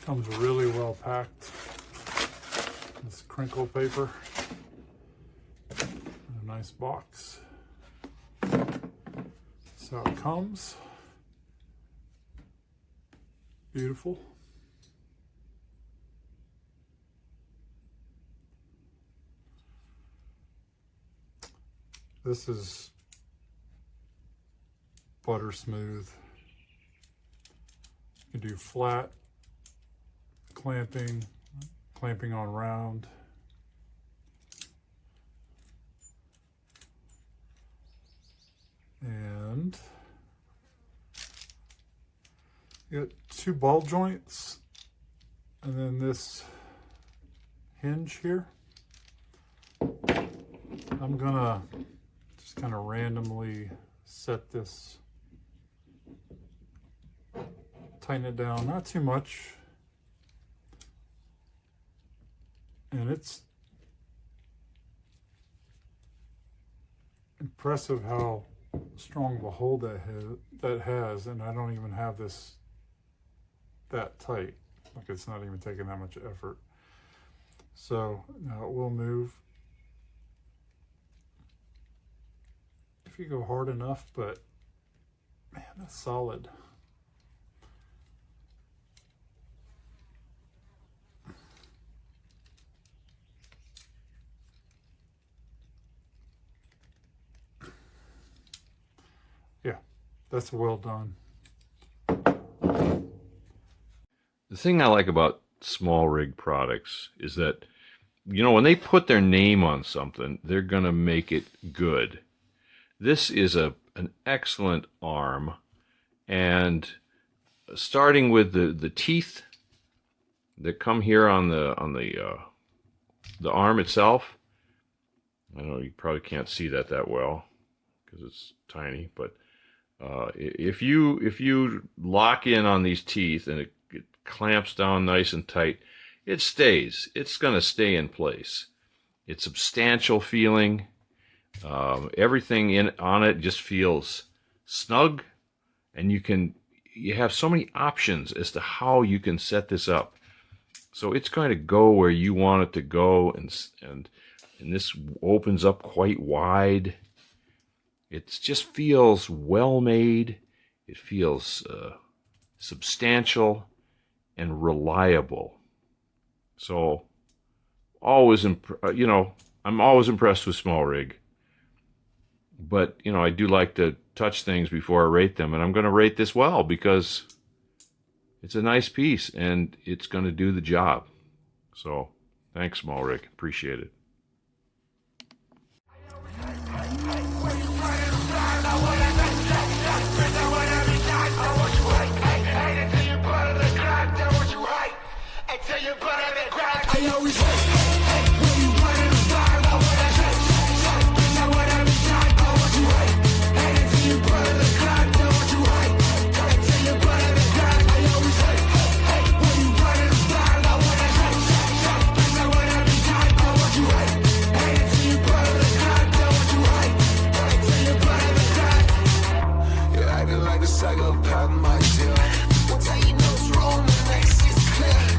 Comes really well packed. This crinkle paper. A nice box. That's how it comes. Beautiful. This is butter smooth. You can do flat clamping, clamping on round. And you got two ball joints and then this hinge here. I'm gonna just kind of randomly set this, tighten it down, not too much. And it's impressive how strong of a hold that has, and I don't even have this that tight. Like, it's not even taking that much effort. So now it will move if you go hard enough, but man, that's solid. Yeah, that's well done. The thing I like about SMALLRIG products is that, you know, when they put their name on something, they're going to make it good. This is an excellent arm, and starting with the teeth that come here on the arm itself. I know you probably can't see that well because it's tiny, but if you lock in on these teeth and it clamps down nice and tight, it stays. It's going to stay in place. It's substantial feeling. Everything on it just feels snug, and you have so many options as to how you can set this up. So it's going to go where you want it to go, and this opens up quite wide. It just feels well made. It feels substantial and reliable. So always, you know, I'm always impressed with SMALLRIG. But, you know, I do like to touch things before I rate them, and I'm going to rate this well because it's a nice piece and it's going to do the job. So thanks, SMALLRIG. Appreciate it. Psychopath, my dear. What you know is wrong, the next is clear.